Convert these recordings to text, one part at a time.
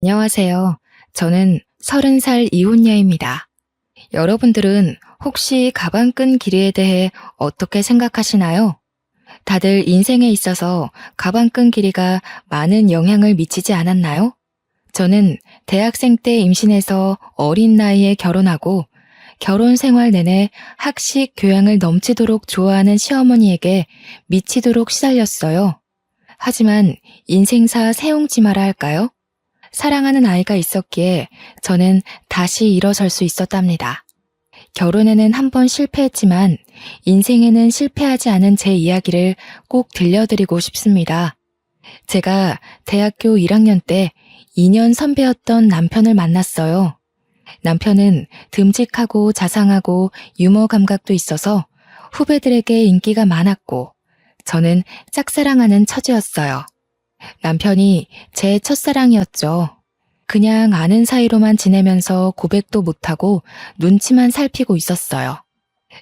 안녕하세요. 저는 30살 이혼녀입니다. 여러분들은 혹시 가방끈 길이에 대해 어떻게 생각하시나요? 다들 인생에 있어서 가방끈 길이가 많은 영향을 미치지 않았나요? 저는 대학생 때 임신해서 어린 나이에 결혼하고 결혼 생활 내내 학식 교양을 넘치도록 좋아하는 시어머니에게 미치도록 시달렸어요. 하지만 인생사 세옹지마라 할까요? 사랑하는 아이가 있었기에 저는 다시 일어설 수 있었답니다. 결혼에는 한 번 실패했지만 인생에는 실패하지 않은 제 이야기를 꼭 들려드리고 싶습니다. 제가 대학교 1학년 때 2년 선배였던 남편을 만났어요. 남편은 듬직하고 자상하고 유머 감각도 있어서 후배들에게 인기가 많았고 저는 짝사랑하는 처지였어요. 남편이 제 첫사랑이었죠. 그냥 아는 사이로만 지내면서 고백도 못하고 눈치만 살피고 있었어요.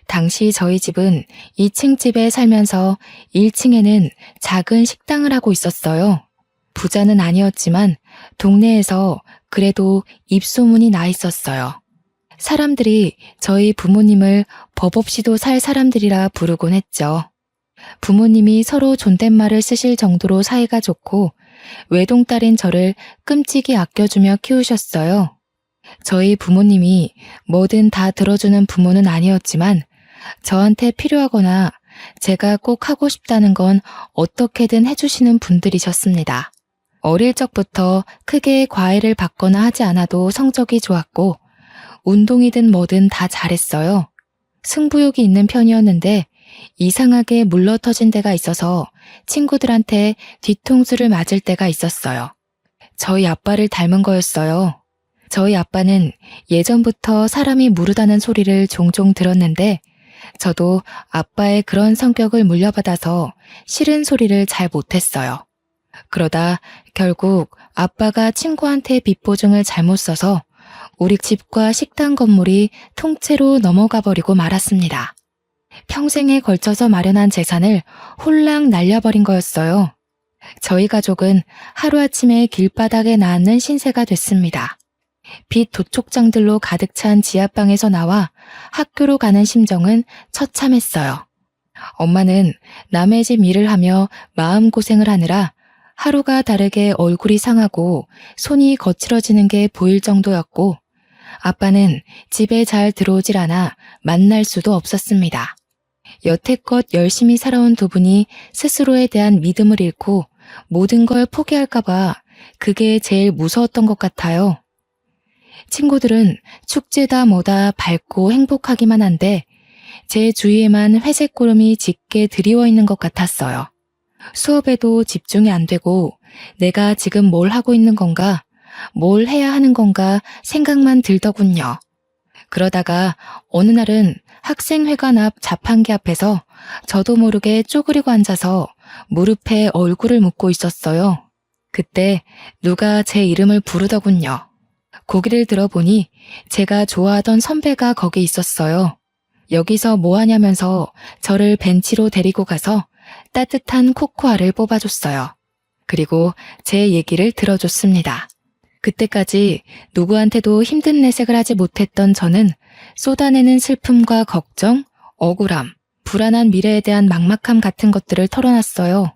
당시 저희 집은 2층 집에 살면서 1층에는 작은 식당을 하고 있었어요. 부자는 아니었지만 동네에서 그래도 입소문이 나 있었어요. 사람들이 저희 부모님을 법 없이도 살 사람들이라 부르곤 했죠. 부모님이 서로 존댓말을 쓰실 정도로 사이가 좋고 외동딸인 저를 끔찍이 아껴주며 키우셨어요. 저희 부모님이 뭐든 다 들어주는 부모는 아니었지만 저한테 필요하거나 제가 꼭 하고 싶다는 건 어떻게든 해주시는 분들이셨습니다. 어릴 적부터 크게 과외를 받거나 하지 않아도 성적이 좋았고 운동이든 뭐든 다 잘했어요. 승부욕이 있는 편이었는데 이상하게 물러터진 데가 있어서 친구들한테 뒤통수를 맞을 때가 있었어요. 저희 아빠를 닮은 거였어요. 저희 아빠는 예전부터 사람이 무르다는 소리를 종종 들었는데 저도 아빠의 그런 성격을 물려받아서 싫은 소리를 잘 못했어요. 그러다 결국 아빠가 친구한테 빚보증을 잘못 써서 우리 집과 식당 건물이 통째로 넘어가 버리고 말았습니다. 평생에 걸쳐서 마련한 재산을 홀랑 날려버린 거였어요. 저희 가족은 하루아침에 길바닥에 낳는 신세가 됐습니다. 빚 도촉장들로 가득 찬 지하방에서 나와 학교로 가는 심정은 처참했어요. 엄마는 남의 집 일을 하며 마음고생을 하느라 하루가 다르게 얼굴이 상하고 손이 거칠어지는 게 보일 정도였고 아빠는 집에 잘 들어오질 않아 만날 수도 없었습니다. 여태껏 열심히 살아온 두 분이 스스로에 대한 믿음을 잃고 모든 걸 포기할까봐 그게 제일 무서웠던 것 같아요. 친구들은 축제다 뭐다 밝고 행복하기만 한데 제 주위에만 회색 구름이 짙게 드리워 있는 것 같았어요. 수업에도 집중이 안 되고 내가 지금 뭘 하고 있는 건가, 뭘 해야 하는 건가 생각만 들더군요. 그러다가 어느 날은 학생회관 앞 자판기 앞에서 저도 모르게 쪼그리고 앉아서 무릎에 얼굴을 묻고 있었어요. 그때 누가 제 이름을 부르더군요. 고개를 들어보니 제가 좋아하던 선배가 거기 있었어요. 여기서 뭐 하냐면서 저를 벤치로 데리고 가서 따뜻한 코코아를 뽑아줬어요. 그리고 제 얘기를 들어줬습니다. 그때까지 누구한테도 힘든 내색을 하지 못했던 저는 쏟아내는 슬픔과 걱정, 억울함, 불안한 미래에 대한 막막함 같은 것들을 털어놨어요.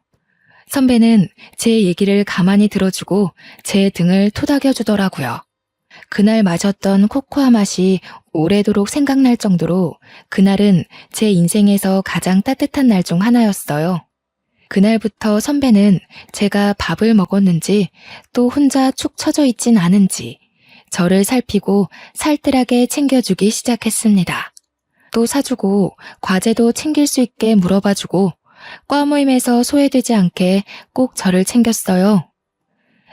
선배는 제 얘기를 가만히 들어주고 제 등을 토닥여주더라고요. 그날 마셨던 코코아 맛이 오래도록 생각날 정도로 그날은 제 인생에서 가장 따뜻한 날 중 하나였어요. 그날부터 선배는 제가 밥을 먹었는지 또 혼자 축 처져 있진 않은지 저를 살피고 살뜰하게 챙겨주기 시작했습니다. 또 사주고 과제도 챙길 수 있게 물어봐주고 과 모임에서 소외되지 않게 꼭 저를 챙겼어요.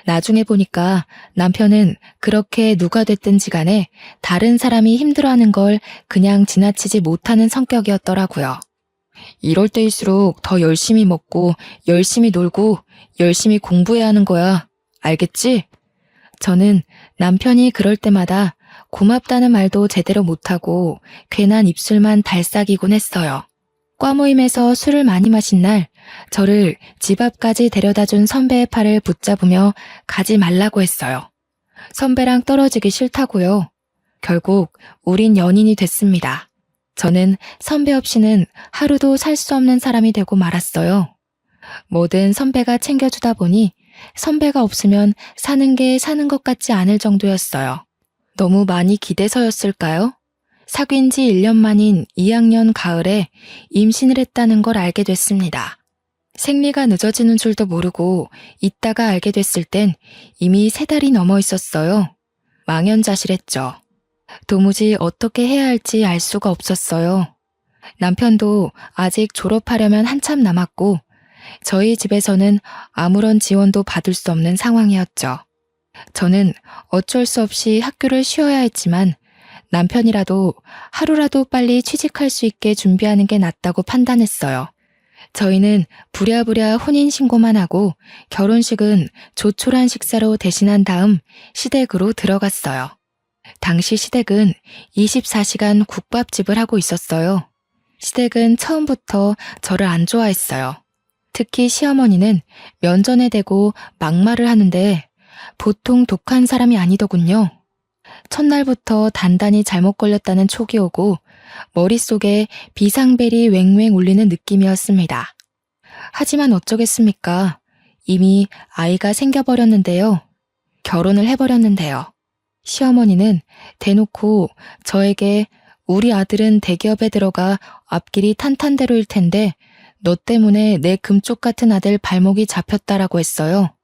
나중에 보니까 남편은 그렇게 누가 됐든지 간에 다른 사람이 힘들어하는 걸 그냥 지나치지 못하는 성격이었더라고요. 이럴 때일수록 더 열심히 먹고 열심히 놀고 열심히 공부해야 하는 거야. 알겠지? 저는 남편이 그럴 때마다 고맙다는 말도 제대로 못하고 괜한 입술만 달싹이곤 했어요. 과 모임에서 술을 많이 마신 날 저를 집 앞까지 데려다준 선배의 팔을 붙잡으며 가지 말라고 했어요. 선배랑 떨어지기 싫다고요. 결국 우린 연인이 됐습니다. 저는 선배 없이는 하루도 살 수 없는 사람이 되고 말았어요. 뭐든 선배가 챙겨주다 보니 선배가 없으면 사는 게 사는 것 같지 않을 정도였어요. 너무 많이 기대서였을까요? 사귄 지 1년 만인 2학년 가을에 임신을 했다는 걸 알게 됐습니다. 생리가 늦어지는 줄도 모르고 있다가 알게 됐을 땐 이미 3달이 넘어 있었어요. 망연자실했죠. 도무지 어떻게 해야 할지 알 수가 없었어요. 남편도 아직 졸업하려면 한참 남았고 저희 집에서는 아무런 지원도 받을 수 없는 상황이었죠. 저는 어쩔 수 없이 학교를 쉬어야 했지만 남편이라도 하루라도 빨리 취직할 수 있게 준비하는 게 낫다고 판단했어요. 저희는 부랴부랴 혼인신고만 하고 결혼식은 조촐한 식사로 대신한 다음 시댁으로 들어갔어요. 당시 시댁은 24시간 국밥집을 하고 있었어요. 시댁은 처음부터 저를 안 좋아했어요. 특히 시어머니는 면전에 대고 막말을 하는데 보통 독한 사람이 아니더군요. 첫날부터 단단히 잘못 걸렸다는 촉이 오고 머릿속에 비상벨이 왱왱 울리는 느낌이었습니다. 하지만 어쩌겠습니까? 이미 아이가 생겨버렸는데요. 결혼을 해버렸는데요. 시어머니는 대놓고 저에게 우리 아들은 대기업에 들어가 앞길이 탄탄대로일 텐데 너 때문에 내 금쪽 같은 아들 발목이 잡혔다라고 했어요.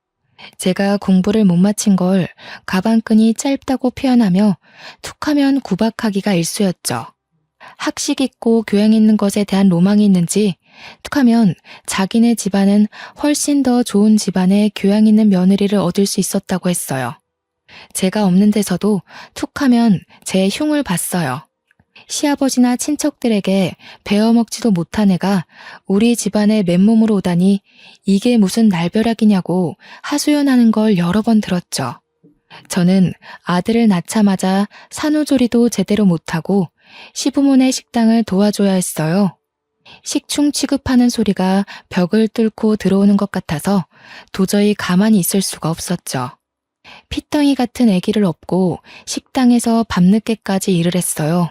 제가 공부를 못 마친 걸 가방끈이 짧다고 표현하며 툭하면 구박하기가 일쑤였죠. 학식 있고 교양 있는 것에 대한 로망이 있는지 툭하면 자기네 집안은 훨씬 더 좋은 집안의 교양 있는 며느리를 얻을 수 있었다고 했어요. 제가 없는 데서도 툭하면 제 흉을 봤어요. 시아버지나 친척들에게 베어먹지도 못한 애가 우리 집안에 맨몸으로 오다니 이게 무슨 날벼락이냐고 하소연하는 걸 여러 번 들었죠. 저는 아들을 낳자마자 산후조리도 제대로 못하고 시부모네 식당을 도와줘야 했어요. 식충 취급하는 소리가 벽을 뚫고 들어오는 것 같아서 도저히 가만히 있을 수가 없었죠. 피덩이 같은 아기를 업고 식당에서 밤늦게까지 일을 했어요.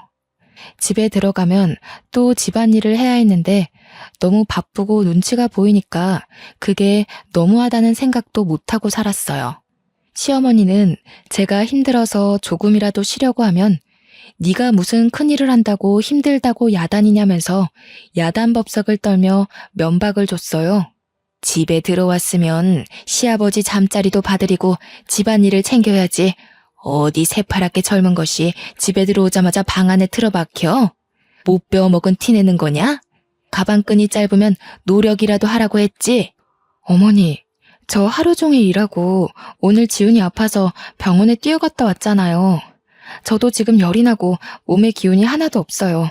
집에 들어가면 또 집안일을 해야 했는데 너무 바쁘고 눈치가 보이니까 그게 너무하다는 생각도 못하고 살았어요. 시어머니는 제가 힘들어서 조금이라도 쉬려고 하면 네가 무슨 큰일을 한다고 힘들다고 야단이냐면서 야단법석을 떨며 면박을 줬어요. 집에 들어왔으면 시아버지 잠자리도 봐드리고 집안일을 챙겨야지. 어디 새파랗게 젊은 것이 집에 들어오자마자 방 안에 틀어박혀? 못 배워먹은 티 내는 거냐? 가방끈이 짧으면 노력이라도 하라고 했지? 어머니, 저 하루 종일 일하고 오늘 지훈이 아파서 병원에 뛰어갔다 왔잖아요. 저도 지금 열이 나고 몸에 기운이 하나도 없어요.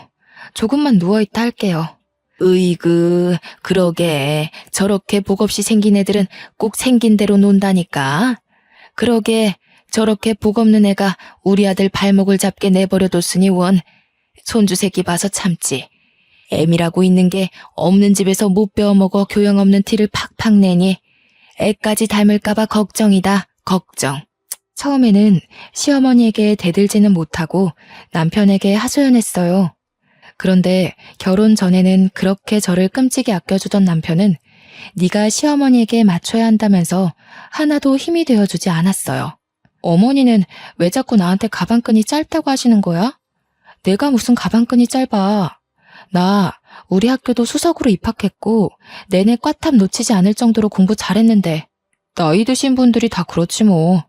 조금만 누워있다 할게요. 으이그, 그러게. 저렇게 복 없이 생긴 애들은 꼭 생긴 대로 논다니까. 그러게. 저렇게 복 없는 애가 우리 아들 발목을 잡게 내버려뒀으니 원. 손주 새끼 봐서 참지. 애미라고 있는 게 없는 집에서 못 배워먹어 교양 없는 티를 팍팍 내니 애까지 닮을까봐 걱정이다. 걱정. 처음에는 시어머니에게 대들지는 못하고 남편에게 하소연했어요. 그런데 결혼 전에는 그렇게 저를 끔찍이 아껴주던 남편은 네가 시어머니에게 맞춰야 한다면서 하나도 힘이 되어주지 않았어요. 어머니는 왜 자꾸 나한테 가방끈이 짧다고 하시는 거야? 내가 무슨 가방끈이 짧아. 나 우리 학교도 수석으로 입학했고 내내 꽈탑 놓치지 않을 정도로 공부 잘했는데 나이 드신 분들이 다 그렇지 뭐.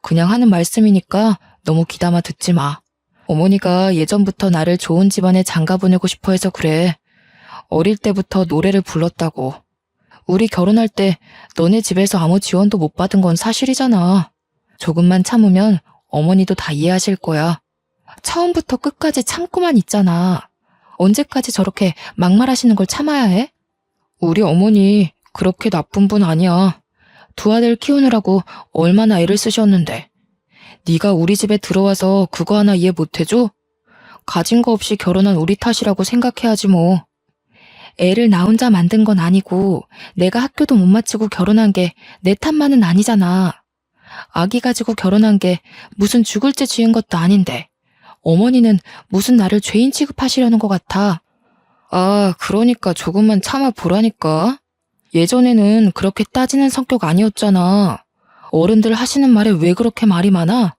그냥 하는 말씀이니까 너무 귀담아 듣지 마. 어머니가 예전부터 나를 좋은 집안에 장가 보내고 싶어 해서 그래. 어릴 때부터 노래를 불렀다고. 우리 결혼할 때 너네 집에서 아무 지원도 못 받은 건 사실이잖아. 조금만 참으면 어머니도 다 이해하실 거야. 처음부터 끝까지 참고만 있잖아. 언제까지 저렇게 막말하시는 걸 참아야 해? 우리 어머니 그렇게 나쁜 분 아니야. 두 아들 키우느라고 얼마나 애를 쓰셨는데. 네가 우리 집에 들어와서 그거 하나 이해 못해줘? 가진 거 없이 결혼한 우리 탓이라고 생각해야지 뭐. 애를 나 혼자 만든 건 아니고 내가 학교도 못 마치고 결혼한 게 내 탓만은 아니잖아. 아기 가지고 결혼한 게 무슨 죽을 죄 지은 것도 아닌데 어머니는 무슨 나를 죄인 취급하시려는 것 같아. 아, 그러니까 조금만 참아보라니까. 예전에는 그렇게 따지는 성격 아니었잖아. 어른들 하시는 말에 왜 그렇게 말이 많아?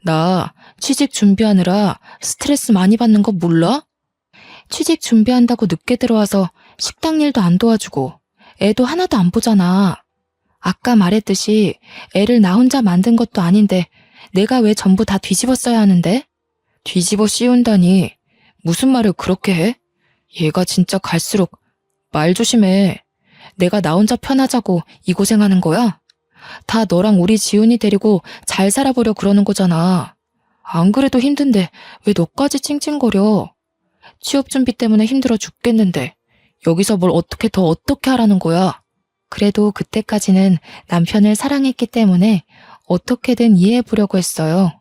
나 취직 준비하느라 스트레스 많이 받는 거 몰라? 취직 준비한다고 늦게 들어와서 식당 일도 안 도와주고 애도 하나도 안 보잖아. 아까 말했듯이 애를 나 혼자 만든 것도 아닌데 내가 왜 전부 다 뒤집어 써야 하는데? 뒤집어 씌운다니 무슨 말을 그렇게 해? 얘가 진짜 갈수록 말 조심해. 내가 나 혼자 편하자고 이 고생하는 거야? 다 너랑 우리 지훈이 데리고 잘 살아보려 그러는 거잖아. 안 그래도 힘든데 왜 너까지 찡찡거려? 취업 준비 때문에 힘들어 죽겠는데 여기서 뭘 어떻게 하라는 거야? 그래도 그때까지는 남편을 사랑했기 때문에 어떻게든 이해해보려고 했어요.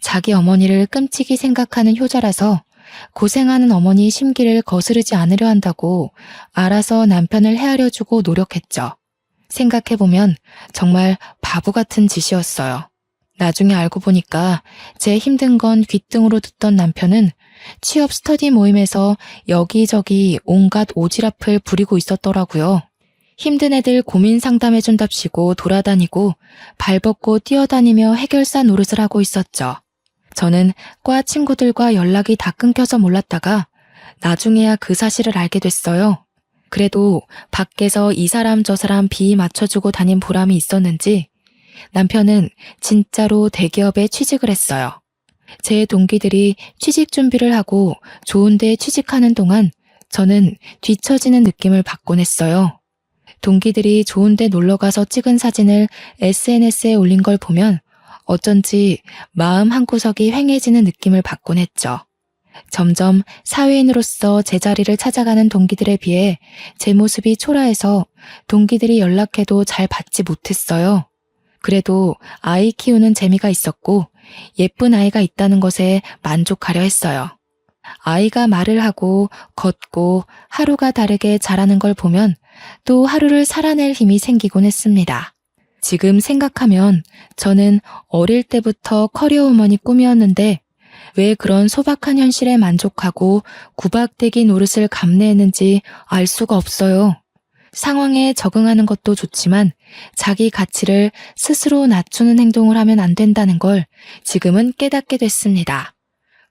자기 어머니를 끔찍이 생각하는 효자라서 고생하는 어머니 심기를 거스르지 않으려 한다고 알아서 남편을 헤아려주고 노력했죠. 생각해보면 정말 바보 같은 짓이었어요. 나중에 알고 보니까 제 힘든 건 귓등으로 듣던 남편은 취업 스터디 모임에서 여기저기 온갖 오지랖을 부리고 있었더라고요. 힘든 애들 고민 상담해준답시고 돌아다니고 발벗고 뛰어다니며 해결사 노릇을 하고 있었죠. 저는 과 친구들과 연락이 다 끊겨서 몰랐다가 나중에야 그 사실을 알게 됐어요. 그래도 밖에서 이 사람 저 사람 비 맞춰주고 다닌 보람이 있었는지 남편은 진짜로 대기업에 취직을 했어요. 제 동기들이 취직 준비를 하고 좋은 데 취직하는 동안 저는 뒤처지는 느낌을 받곤 했어요. 동기들이 좋은 데 놀러가서 찍은 사진을 SNS에 올린 걸 보면 어쩐지 마음 한구석이 휑해지는 느낌을 받곤 했죠. 점점 사회인으로서 제자리를 찾아가는 동기들에 비해 제 모습이 초라해서 동기들이 연락해도 잘 받지 못했어요. 그래도 아이 키우는 재미가 있었고 예쁜 아이가 있다는 것에 만족하려 했어요. 아이가 말을 하고 걷고 하루가 다르게 자라는 걸 보면 또 하루를 살아낼 힘이 생기곤 했습니다. 지금 생각하면 저는 어릴 때부터 커리어 우먼이 꿈이었는데 왜 그런 소박한 현실에 만족하고 구박대기 노릇을 감내했는지 알 수가 없어요. 상황에 적응하는 것도 좋지만 자기 가치를 스스로 낮추는 행동을 하면 안 된다는 걸 지금은 깨닫게 됐습니다.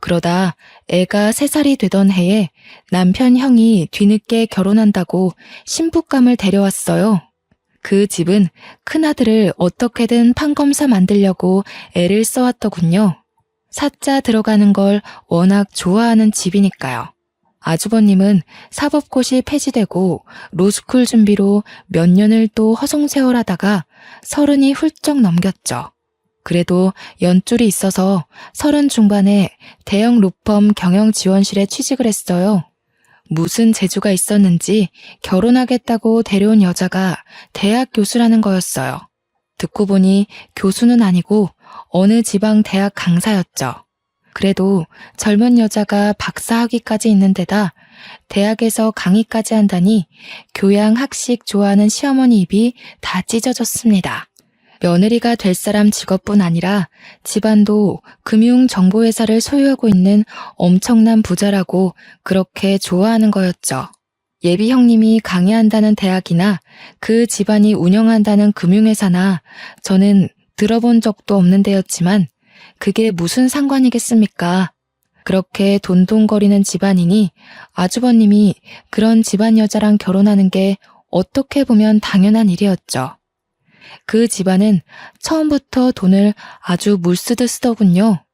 그러다 애가 3살이 되던 해에 남편 형이 뒤늦게 결혼한다고 신부감을 데려왔어요. 그 집은 큰아들을 어떻게든 판검사 만들려고 애를 써왔더군요. 사자 들어가는 걸 워낙 좋아하는 집이니까요. 아주버님은 사법고시 폐지되고 로스쿨 준비로 몇 년을 또 허송세월하다가 30이 훌쩍 넘겼죠. 그래도 연줄이 있어서 30 중반에 대형 로펌 경영지원실에 취직을 했어요. 무슨 재주가 있었는지 결혼하겠다고 데려온 여자가 대학 교수라는 거였어요. 듣고 보니 교수는 아니고 어느 지방 대학 강사였죠. 그래도 젊은 여자가 박사학위까지 있는 데다 대학에서 강의까지 한다니 교양 학식 좋아하는 시어머니 입이 다 찢어졌습니다. 며느리가 될 사람 직업뿐 아니라 집안도 금융정보회사를 소유하고 있는 엄청난 부자라고 그렇게 좋아하는 거였죠. 예비 형님이 강의한다는 대학이나 그 집안이 운영한다는 금융회사나 저는 들어본 적도 없는 데였지만 그게 무슨 상관이겠습니까? 그렇게 돈돈거리는 집안이니 아주버님이 그런 집안 여자랑 결혼하는 게 어떻게 보면 당연한 일이었죠. 그 집안은 처음부터 돈을 아주 물쓰듯 쓰더군요.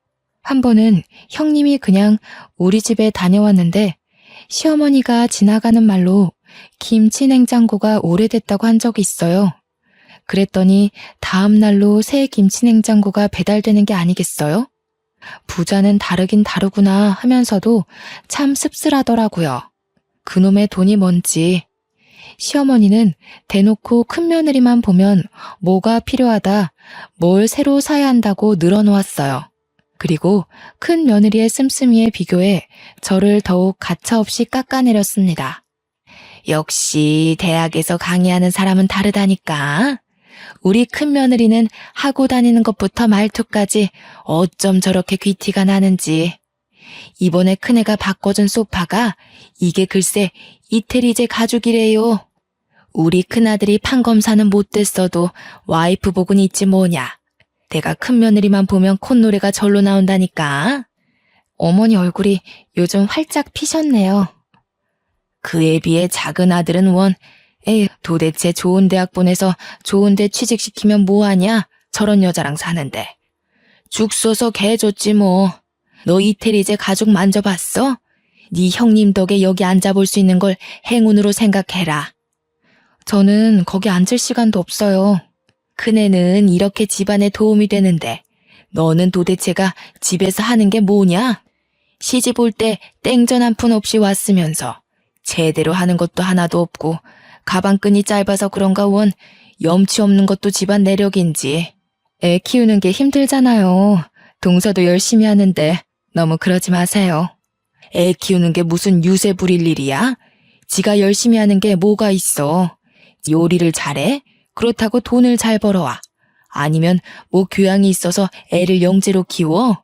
한 번은 형님이 그냥 우리 집에 다녀왔는데 시어머니가 지나가는 말로 김치 냉장고가 오래됐다고 한 적이 있어요. 그랬더니 다음 날로 새 김치 냉장고가 배달되는 게 아니겠어요? 부자는 다르긴 다르구나 하면서도 참 씁쓸하더라고요. 그놈의 돈이 뭔지. 시어머니는 대놓고 큰 며느리만 보면 뭐가 필요하다, 뭘 새로 사야 한다고 늘어놓았어요. 그리고 큰 며느리의 씀씀이에 비교해 저를 더욱 가차없이 깎아내렸습니다. 역시 대학에서 강의하는 사람은 다르다니까. 우리 큰며느리는 하고 다니는 것부터 말투까지 어쩜 저렇게 귀티가 나는지. 이번에 큰애가 바꿔준 소파가 이게 글쎄 이태리제 가죽이래요. 우리 큰아들이 판검사는 못됐어도 와이프 복은 있지 뭐냐. 내가 큰며느리만 보면 콧노래가 절로 나온다니까. 어머니 얼굴이 요즘 활짝 피셨네요. 그에 비해 작은 아들은 에휴, 도대체 좋은 대학 보내서 좋은 데 취직시키면 뭐하냐? 저런 여자랑 사는데. 죽 써서 개 줬지 뭐. 너 이태리제 가죽 만져봤어? 네 형님 덕에 여기 앉아볼 수 있는 걸 행운으로 생각해라. 저는 거기 앉을 시간도 없어요. 큰애는 이렇게 집안에 도움이 되는데 너는 도대체가 집에서 하는 게 뭐냐? 시집 올 때 땡전 한 푼 없이 왔으면서 제대로 하는 것도 하나도 없고 가방끈이 짧아서 그런가 염치 없는 것도 집안 내력인지. 애 키우는 게 힘들잖아요. 동서도 열심히 하는데 너무 그러지 마세요. 애 키우는 게 무슨 유세 부릴 일이야? 지가 열심히 하는 게 뭐가 있어. 요리를 잘해? 그렇다고 돈을 잘 벌어와. 아니면 뭐 교양이 있어서 애를 영재로 키워?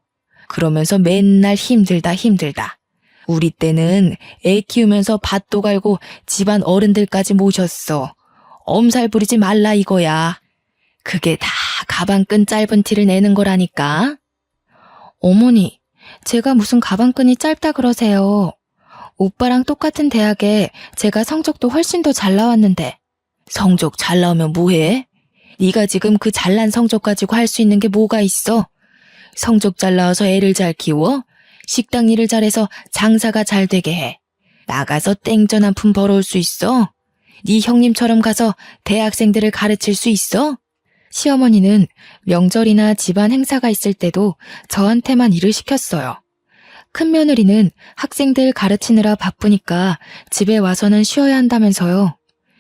그러면서 맨날 힘들다. 우리 때는 애 키우면서 밭도 갈고 집안 어른들까지 모셨어. 엄살 부리지 말라 이거야. 그게 다 가방끈 짧은 티를 내는 거라니까. 어머니, 제가 무슨 가방끈이 짧다 그러세요. 오빠랑 똑같은 대학에 제가 성적도 훨씬 더 잘 나왔는데. 성적 잘 나오면 뭐해? 네가 지금 그 잘난 성적 가지고 할 수 있는 게 뭐가 있어? 성적 잘 나와서 애를 잘 키워? 식당 일을 잘해서 장사가 잘 되게 해. 나가서 땡전 한 푼 벌어올 수 있어? 네 형님처럼 가서 대학생들을 가르칠 수 있어? 시어머니는 명절이나 집안 행사가 있을 때도 저한테만 일을 시켰어요. 큰며느리는 학생들 가르치느라 바쁘니까 집에 와서는 쉬어야 한다면서요.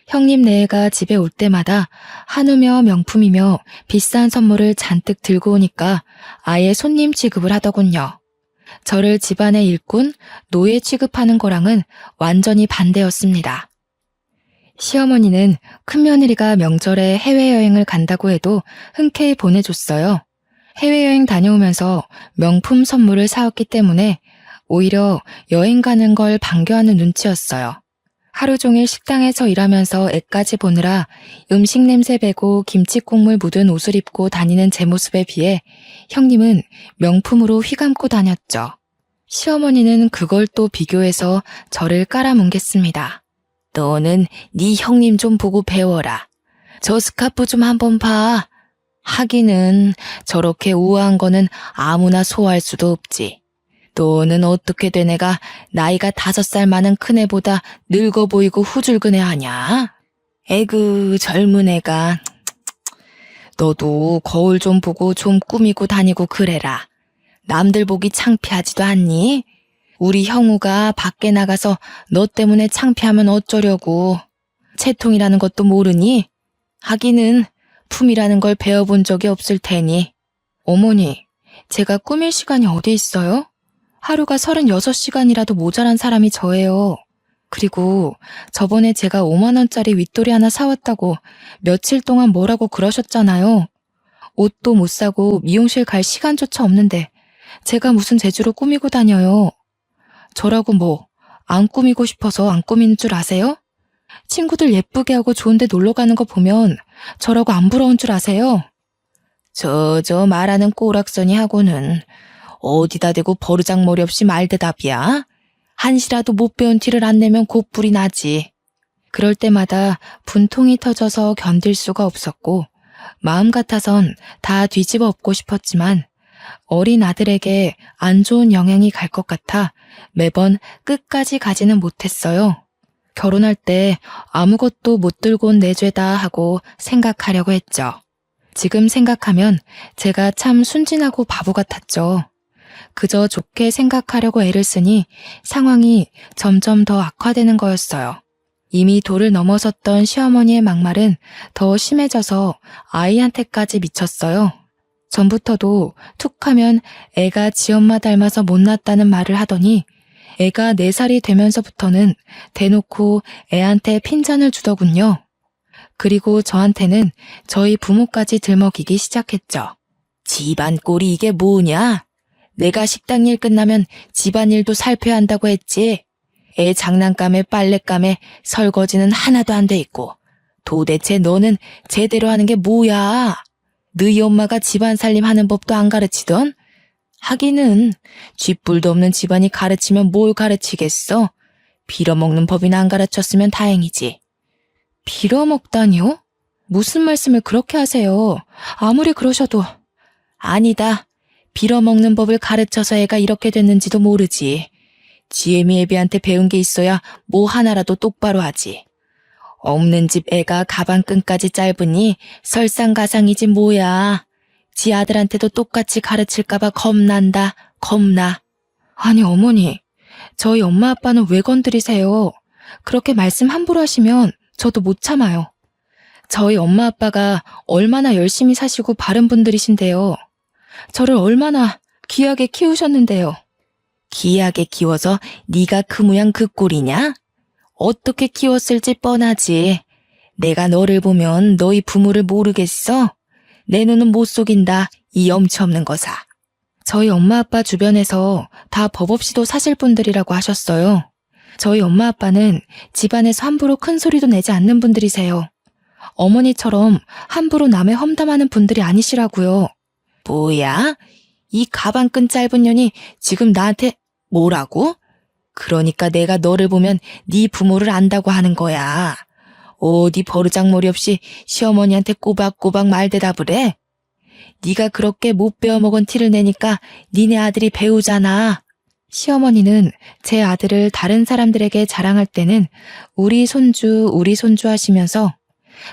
형님 네애가 집에 올 때마다 한우며 명품이며 비싼 선물을 잔뜩 들고 오니까 아예 손님 취급을 하더군요. 저를 집안의 일꾼, 노예 취급하는 거랑은 완전히 반대였습니다. 시어머니는 큰며느리가 명절에 해외여행을 간다고 해도 흔쾌히 보내줬어요. 해외여행 다녀오면서 명품 선물을 사왔기 때문에 오히려 여행 가는 걸 반겨하는 눈치였어요. 하루 종일 식당에서 일하면서 애까지 보느라 음식 냄새 배고 김치 국물 묻은 옷을 입고 다니는 제 모습에 비해 형님은 명품으로 휘감고 다녔죠. 시어머니는 그걸 또 비교해서 저를 깔아뭉갰습니다. 너는 네 형님 좀 보고 배워라. 저 스카프 좀 한번 봐. 하기는 저렇게 우아한 거는 아무나 소화할 수도 없지. 너는 어떻게 된 애가 나이가 5살 많은 큰애보다 늙어 보이고 후줄근해하냐? 에그 젊은 애가. 너도 거울 좀 보고 좀 꾸미고 다니고 그래라. 남들 보기 창피하지도 않니? 우리 형우가 밖에 나가서 너 때문에 창피하면 어쩌려고. 채통이라는 것도 모르니? 하기는 품이라는 걸 배워본 적이 없을 테니. 어머니, 제가 꾸밀 시간이 어디 있어요? 하루가 36시간이라도 모자란 사람이 저예요. 그리고 저번에 제가 5만 원짜리 윗돌이 하나 사왔다고 며칠 동안 뭐라고 그러셨잖아요. 옷도 못 사고 미용실 갈 시간조차 없는데 제가 무슨 재주로 꾸미고 다녀요. 저라고 뭐 안 꾸미고 싶어서 안 꾸미는 줄 아세요? 친구들 예쁘게 하고 좋은 데 놀러 가는 거 보면 저라고 안 부러운 줄 아세요? 저 말하는 꼬락서니 하고는 어디다 대고 버르장머리 없이 말대답이야? 한시라도 못 배운 티를 안 내면 곧불이 나지. 그럴 때마다 분통이 터져서 견딜 수가 없었고 마음 같아선 다 뒤집어 엎고 싶었지만 어린 아들에게 안 좋은 영향이 갈 것 같아 매번 끝까지 가지는 못했어요. 결혼할 때 아무것도 못 들고 온 내 죄다 하고 생각하려고 했죠. 지금 생각하면 제가 참 순진하고 바보 같았죠. 그저 좋게 생각하려고 애를 쓰니 상황이 점점 더 악화되는 거였어요. 이미 도를 넘어섰던 시어머니의 막말은 더 심해져서 아이한테까지 미쳤어요. 전부터도 툭 하면 애가 지엄마 닮아서 못났다는 말을 하더니 애가 4살이 되면서부터는 대놓고 애한테 핀잔을 주더군요. 그리고 저한테는 저희 부모까지 들먹이기 시작했죠. 집안 꼴이 이게 뭐냐? 내가 식당 일 끝나면 집안일도 살펴야 한다고 했지. 애 장난감에 빨랫감에 설거지는 하나도 안 돼 있고. 도대체 너는 제대로 하는 게 뭐야? 너희 엄마가 집안 살림 하는 법도 안 가르치던? 하기는 쥐뿔도 없는 집안이 가르치면 뭘 가르치겠어? 빌어먹는 법이나 안 가르쳤으면 다행이지. 빌어먹다니요? 무슨 말씀을 그렇게 하세요? 아무리 그러셔도. 아니다. 빌어먹는 법을 가르쳐서 애가 이렇게 됐는지도 모르지. 지혜미 애비한테 배운 게 있어야 뭐 하나라도 똑바로 하지. 없는 집 애가 가방끈까지 짧으니 설상가상이지 뭐야. 지 아들한테도 똑같이 가르칠까봐 겁난다. 겁나. 아니 어머니, 저희 엄마 아빠는 왜 건드리세요? 그렇게 말씀 함부로 하시면 저도 못 참아요. 저희 엄마 아빠가 얼마나 열심히 사시고 바른 분들이신데요. 저를 얼마나 귀하게 키우셨는데요. 귀하게 키워서 네가 그 모양 그 꼴이냐? 어떻게 키웠을지 뻔하지. 내가 너를 보면 너희 부모를 모르겠어? 내 눈은 못 속인다, 이 염치 없는 거사. 저희 엄마 아빠 주변에서 다 법 없이도 사실 분들이라고 하셨어요. 저희 엄마 아빠는 집안에서 함부로 큰 소리도 내지 않는 분들이세요. 어머니처럼 함부로 남의 험담하는 분들이 아니시라고요. 뭐야? 이 가방끈 짧은 년이 지금 나한테 뭐라고? 그러니까 내가 너를 보면 네 부모를 안다고 하는 거야. 어디 버르장머리 없이 시어머니한테 꼬박꼬박 말대답을 해? 네가 그렇게 못 배워먹은 티를 내니까 니네 아들이 배우잖아. 시어머니는 제 아들을 다른 사람들에게 자랑할 때는 우리 손주 하시면서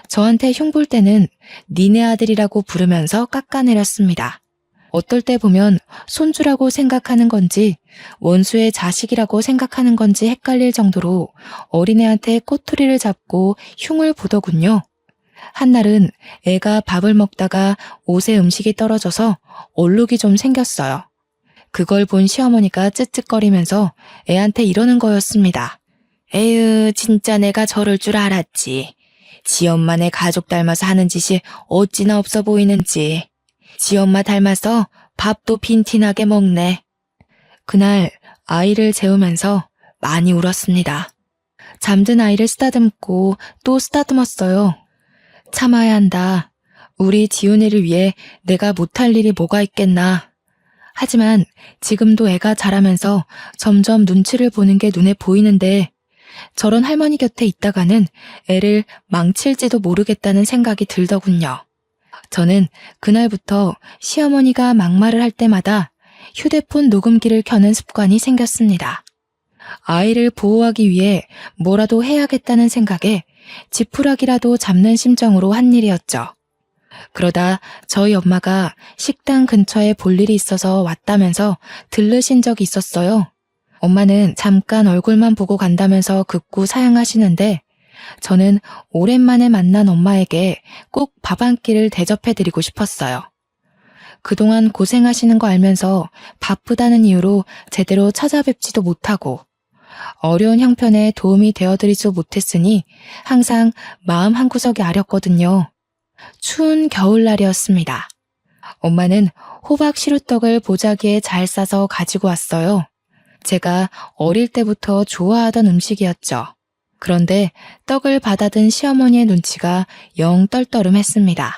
저한테 흉볼 때는 니네 아들이라고 부르면서 깎아내렸습니다. 어떨 때 보면 손주라고 생각하는 건지 원수의 자식이라고 생각하는 건지 헷갈릴 정도로 어린애한테 꼬투리를 잡고 흉을 보더군요. 한날은 애가 밥을 먹다가 옷에 음식이 떨어져서 얼룩이 좀 생겼어요. 그걸 본 시어머니가 쯧쯧거리면서 애한테 이러는 거였습니다. 에휴, 진짜 내가 저럴 줄 알았지. 지 엄마네 가족 닮아서 하는 짓이 어찌나 없어 보이는지. 지 엄마 닮아서 밥도 빈티나게 먹네. 그날 아이를 재우면서 많이 울었습니다. 잠든 아이를 쓰다듬고 또 쓰다듬었어요. 참아야 한다. 우리 지훈이를 위해 내가 못할 일이 뭐가 있겠나. 하지만 지금도 애가 자라면서 점점 눈치를 보는 게 눈에 보이는데 저런 할머니 곁에 있다가는 애를 망칠지도 모르겠다는 생각이 들더군요. 저는 그날부터 시어머니가 막말을 할 때마다 휴대폰 녹음기를 켜는 습관이 생겼습니다. 아이를 보호하기 위해 뭐라도 해야겠다는 생각에 지푸라기라도 잡는 심정으로 한 일이었죠. 그러다 저희 엄마가 식당 근처에 볼 일이 있어서 왔다면서 들르신 적이 있었어요. 엄마는 잠깐 얼굴만 보고 간다면서 극구 사양하시는데 저는 오랜만에 만난 엄마에게 꼭 밥 한 끼를 대접해드리고 싶었어요. 그동안 고생하시는 거 알면서 바쁘다는 이유로 제대로 찾아뵙지도 못하고 어려운 형편에 도움이 되어드리지 못했으니 항상 마음 한구석이 아렸거든요. 추운 겨울날이었습니다. 엄마는 호박 시루떡을 보자기에 잘 싸서 가지고 왔어요. 제가 어릴 때부터 좋아하던 음식이었죠. 그런데 떡을 받아든 시어머니의 눈치가 영 떨떠름했습니다.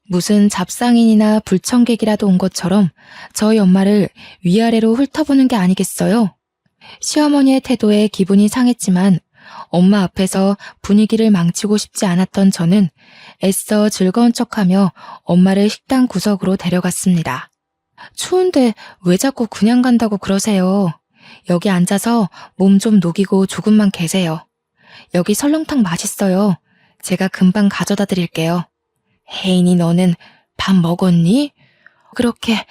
무슨 잡상인이나 불청객이라도 온 것처럼 저희 엄마를 위아래로 훑어보는 게 아니겠어요? 시어머니의 태도에 기분이 상했지만 엄마 앞에서 분위기를 망치고 싶지 않았던 저는 애써 즐거운 척하며 엄마를 식당 구석으로 데려갔습니다. 추운데 왜 자꾸 그냥 간다고 그러세요? 여기 앉아서 몸 좀 녹이고 조금만 계세요. 여기 설렁탕 맛있어요. 제가 금방 가져다 드릴게요. 혜인이 너는 밥 먹었니? 그렇게...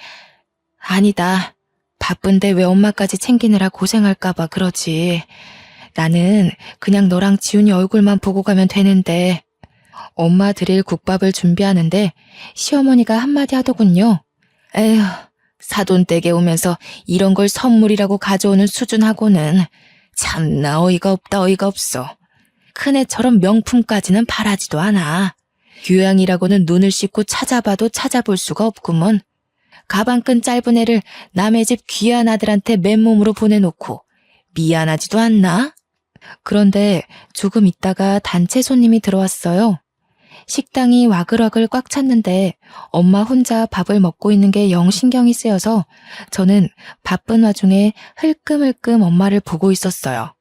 아니다. 바쁜데 왜 엄마까지 챙기느라 고생할까봐 그러지. 나는 그냥 너랑 지훈이 얼굴만 보고 가면 되는데. 엄마 드릴 국밥을 준비하는데 시어머니가 한마디 하더군요. 에휴, 사돈댁에 오면서 이런 걸 선물이라고 가져오는 수준하고는 참나 어이가 없다 어이가 없어. 큰애처럼 명품까지는 바라지도 않아. 교양이라고는 눈을 씻고 찾아봐도 찾아볼 수가 없구먼. 가방끈 짧은 애를 남의 집 귀한 아들한테 맨몸으로 보내놓고 미안하지도 않나? 그런데 조금 있다가 단체 손님이 들어왔어요. 식당이 와글와글 꽉 찼는데 엄마 혼자 밥을 먹고 있는 게 영 신경이 쓰여서 저는 바쁜 와중에 흘끔흘끔 엄마를 보고 있었어요.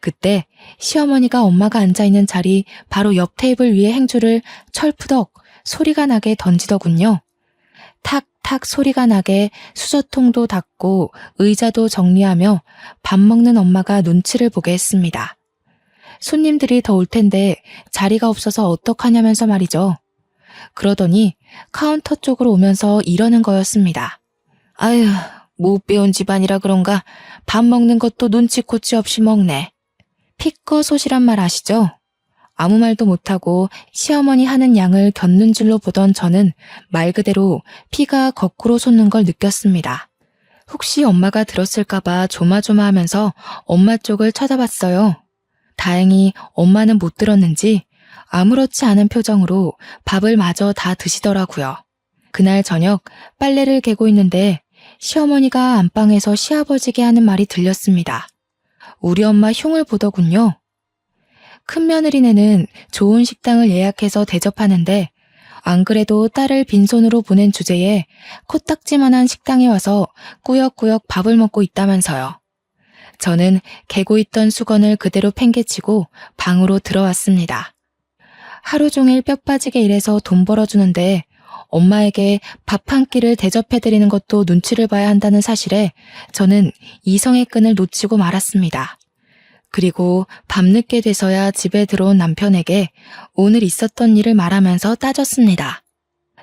그때 시어머니가 엄마가 앉아있는 자리 바로 옆 테이블 위에 행주를 철푸덕 소리가 나게 던지더군요. 탁탁 소리가 나게 수저통도 닦고 의자도 정리하며 밥 먹는 엄마가 눈치를 보게 했습니다. 손님들이 더 올 텐데 자리가 없어서 어떡하냐면서 말이죠. 그러더니 카운터 쪽으로 오면서 이러는 거였습니다. 아휴, 못 배운 집안이라 그런가 밥 먹는 것도 눈치코치 없이 먹네. 피꺼소시란 말 아시죠? 아무 말도 못하고 시어머니 하는 양을 곁눈 질로 보던 저는 말 그대로 피가 거꾸로 솟는 걸 느꼈습니다. 혹시 엄마가 들었을까봐 조마조마하면서 엄마 쪽을 쳐다봤어요. 다행히 엄마는 못 들었는지 아무렇지 않은 표정으로 밥을 마저 다 드시더라고요. 그날 저녁 빨래를 개고 있는데 시어머니가 안방에서 시아버지게 하는 말이 들렸습니다. 우리 엄마 흉을 보더군요. 큰며느리네는 좋은 식당을 예약해서 대접하는데 안 그래도 딸을 빈손으로 보낸 주제에 코딱지만한 식당에 와서 꾸역꾸역 밥을 먹고 있다면서요. 저는 개고 있던 수건을 그대로 팽개치고 방으로 들어왔습니다. 하루 종일 뼈 빠지게 일해서 돈 벌어주는데 엄마에게 밥 한 끼를 대접해드리는 것도 눈치를 봐야 한다는 사실에 저는 이성의 끈을 놓치고 말았습니다. 그리고 밤늦게 돼서야 집에 들어온 남편에게 오늘 있었던 일을 말하면서 따졌습니다.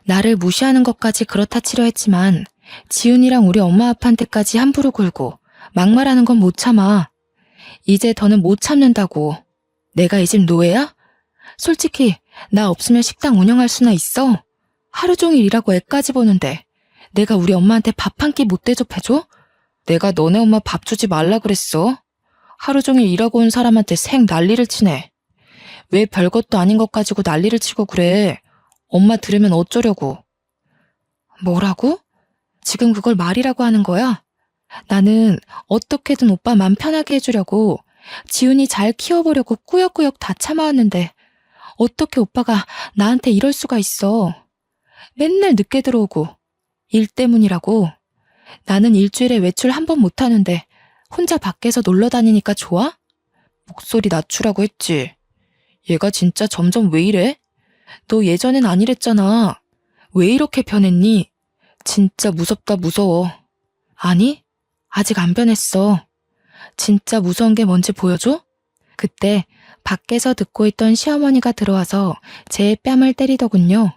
나를 무시하는 것까지 그렇다 치려 했지만 지훈이랑 우리 엄마 아빠한테까지 함부로 굴고 막말하는 건 못 참아. 이제 더는 못 참는다고. 내가 이 집 노예야? 솔직히 나 없으면 식당 운영할 수나 있어? 하루 종일 일하고 애까지 보는데 내가 우리 엄마한테 밥 한 끼 못 대접해줘? 내가 너네 엄마 밥 주지 말라 그랬어. 하루 종일 일하고 온 사람한테 생 난리를 치네. 왜 별것도 아닌 것 가지고 난리를 치고 그래. 엄마 들으면 어쩌려고. 뭐라고? 지금 그걸 말이라고 하는 거야? 나는 어떻게든 오빠 맘 편하게 해주려고 지훈이 잘 키워보려고 꾸역꾸역 다 참아왔는데 어떻게 오빠가 나한테 이럴 수가 있어. 맨날 늦게 들어오고 일 때문이라고. 나는 일주일에 외출 한 번 못하는데 혼자 밖에서 놀러 다니니까 좋아? 목소리 낮추라고 했지. 얘가 진짜 점점 왜 이래? 너 예전엔 안 이랬잖아. 왜 이렇게 변했니? 진짜 무섭다 무서워. 아니, 아직 안 변했어. 진짜 무서운 게 뭔지 보여줘? 그때 밖에서 듣고 있던 시어머니가 들어와서 제 뺨을 때리더군요.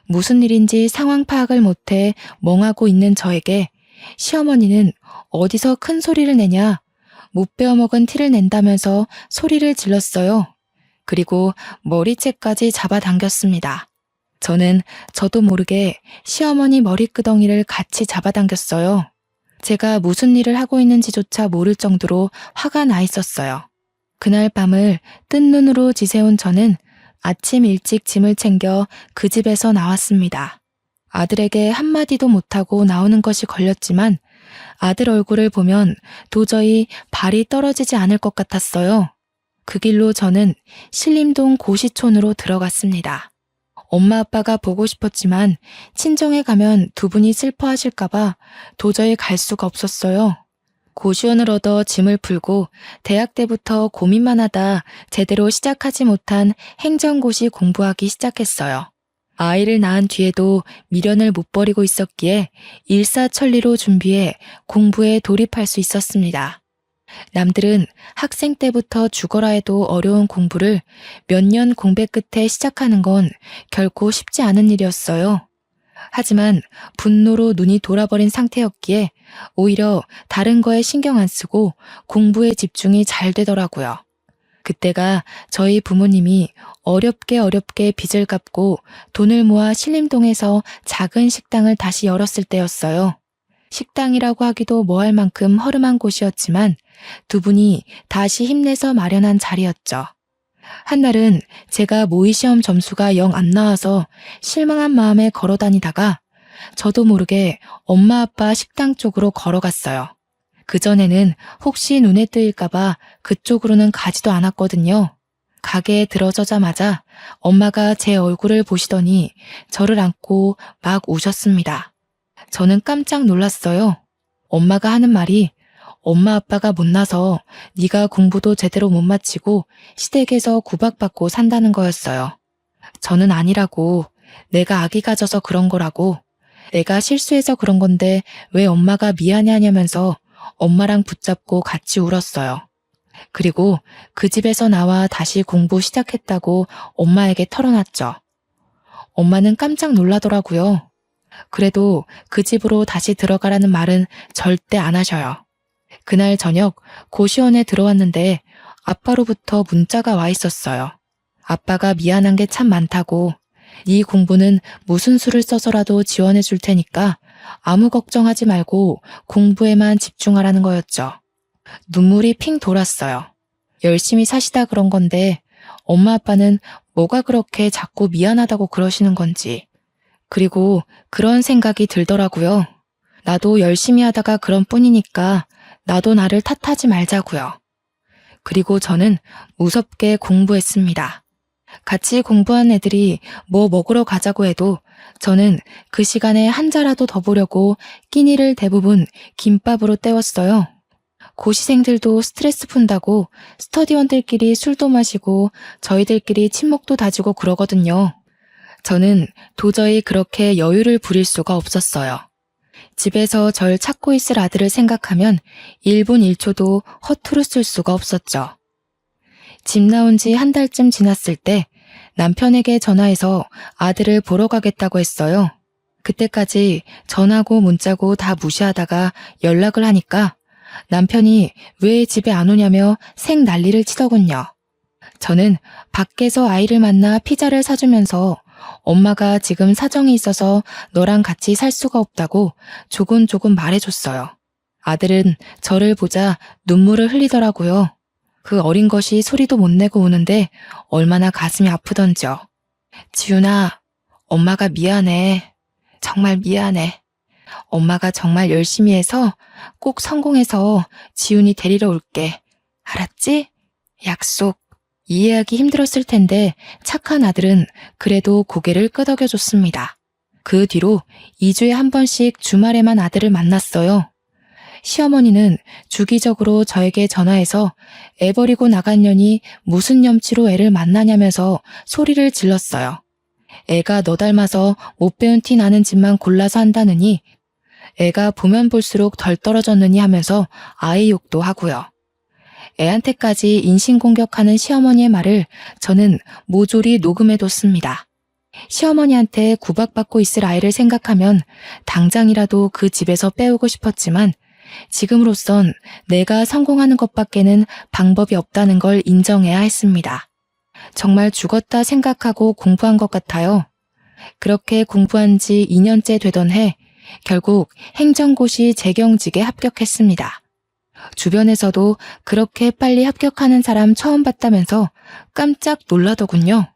무슨 일인지 상황 파악을 못해 멍하고 있는 저에게 시어머니는 어디서 큰 소리를 내냐, 못 베어먹은 티를 낸다면서 소리를 질렀어요. 그리고 머리채까지 잡아당겼습니다. 저는 저도 모르게 시어머니 머리끄덩이를 같이 잡아당겼어요. 제가 무슨 일을 하고 있는지조차 모를 정도로 화가 나 있었어요. 그날 밤을 뜬 눈으로 지새운 저는 아침 일찍 짐을 챙겨 그 집에서 나왔습니다. 아들에게 한마디도 못하고 나오는 것이 걸렸지만 아들 얼굴을 보면 도저히 발이 떨어지지 않을 것 같았어요. 그 길로 저는 신림동 고시촌으로 들어갔습니다. 엄마 아빠가 보고 싶었지만 친정에 가면 두 분이 슬퍼하실까봐 도저히 갈 수가 없었어요. 고시원을 얻어 짐을 풀고 대학 때부터 고민만 하다 제대로 시작하지 못한 행정고시 공부하기 시작했어요. 아이를 낳은 뒤에도 미련을 못 버리고 있었기에 일사천리로 준비해 공부에 돌입할 수 있었습니다. 남들은 학생 때부터 죽어라 해도 어려운 공부를 몇 년 공백 끝에 시작하는 건 결코 쉽지 않은 일이었어요. 하지만 분노로 눈이 돌아버린 상태였기에 오히려 다른 거에 신경 안 쓰고 공부에 집중이 잘 되더라고요. 그때가 저희 부모님이 어렵게 빚을 갚고 돈을 모아 신림동에서 작은 식당을 다시 열었을 때였어요. 식당이라고 하기도 뭐할 만큼 허름한 곳이었지만 두 분이 다시 힘내서 마련한 자리였죠. 한날은 제가 모의 시험 점수가 영 안 나와서 실망한 마음에 걸어 다니다가 저도 모르게 엄마 아빠 식당 쪽으로 걸어갔어요. 그전에는 혹시 눈에 뜨일까봐 그쪽으로는 가지도 않았거든요. 가게에 들어서자마자 엄마가 제 얼굴을 보시더니 저를 안고 막 우셨습니다. 저는 깜짝 놀랐어요. 엄마가 하는 말이 엄마 아빠가 못나서 네가 공부도 제대로 못 마치고 시댁에서 구박받고 산다는 거였어요. 저는 아니라고, 내가 악이 가져서 그런 거라고, 내가 실수해서 그런 건데 왜 엄마가 미안해 하냐면서 엄마랑 붙잡고 같이 울었어요. 그리고 그 집에서 나와 다시 공부 시작했다고 엄마에게 털어놨죠. 엄마는 깜짝 놀라더라고요. 그래도 그 집으로 다시 들어가라는 말은 절대 안 하셔요. 그날 저녁 고시원에 들어왔는데 아빠로부터 문자가 와 있었어요. 아빠가 미안한 게 참 많다고, 네 공부는 무슨 수를 써서라도 지원해 줄 테니까 아무 걱정하지 말고 공부에만 집중하라는 거였죠. 눈물이 핑 돌았어요. 열심히 사시다 그런 건데 엄마 아빠는 뭐가 그렇게 자꾸 미안하다고 그러시는 건지. 그리고 그런 생각이 들더라고요. 나도 열심히 하다가 그런 뿐이니까 나도 나를 탓하지 말자고요. 그리고 저는 무섭게 공부했습니다. 같이 공부한 애들이 뭐 먹으러 가자고 해도 저는 그 시간에 한 자라도 더 보려고 끼니를 대부분 김밥으로 때웠어요. 고시생들도 스트레스 푼다고 스터디원들끼리 술도 마시고 저희들끼리 친목도 다지고 그러거든요. 저는 도저히 그렇게 여유를 부릴 수가 없었어요. 집에서 절 찾고 있을 아들을 생각하면 1분 1초도 허투루 쓸 수가 없었죠. 집 나온 지 한 달쯤 지났을 때 남편에게 전화해서 아들을 보러 가겠다고 했어요. 그때까지 전화고 문자고 다 무시하다가 연락을 하니까 남편이 왜 집에 안 오냐며 생 난리를 치더군요. 저는 밖에서 아이를 만나 피자를 사주면서 엄마가 지금 사정이 있어서 너랑 같이 살 수가 없다고 조곤조곤 말해줬어요. 아들은 저를 보자 눈물을 흘리더라고요. 그 어린 것이 소리도 못 내고 우는데 얼마나 가슴이 아프던지요. 지훈아, 엄마가 미안해. 정말 미안해. 엄마가 정말 열심히 해서 꼭 성공해서 지훈이 데리러 올게. 알았지? 약속. 이해하기 힘들었을 텐데 착한 아들은 그래도 고개를 끄덕여줬습니다. 그 뒤로 2주에 한 번씩 주말에만 아들을 만났어요. 시어머니는 주기적으로 저에게 전화해서 애 버리고 나간 년이 무슨 염치로 애를 만나냐면서 소리를 질렀어요. 애가 너 닮아서 못 배운 티 나는 집만 골라서 한다느니, 애가 보면 볼수록 덜 떨어졌느니 하면서 아이 욕도 하고요. 애한테까지 인신공격하는 시어머니의 말을 저는 모조리 녹음해뒀습니다. 시어머니한테 구박받고 있을 아이를 생각하면 당장이라도 그 집에서 빼오고 싶었지만 지금으로선 내가 성공하는 것밖에는 방법이 없다는 걸 인정해야 했습니다. 정말 죽었다 생각하고 공부한 것 같아요. 그렇게 공부한 지 2년째 되던 해 결국 행정고시 재경직에 합격했습니다. 주변에서도 그렇게 빨리 합격하는 사람 처음 봤다면서 깜짝 놀라더군요.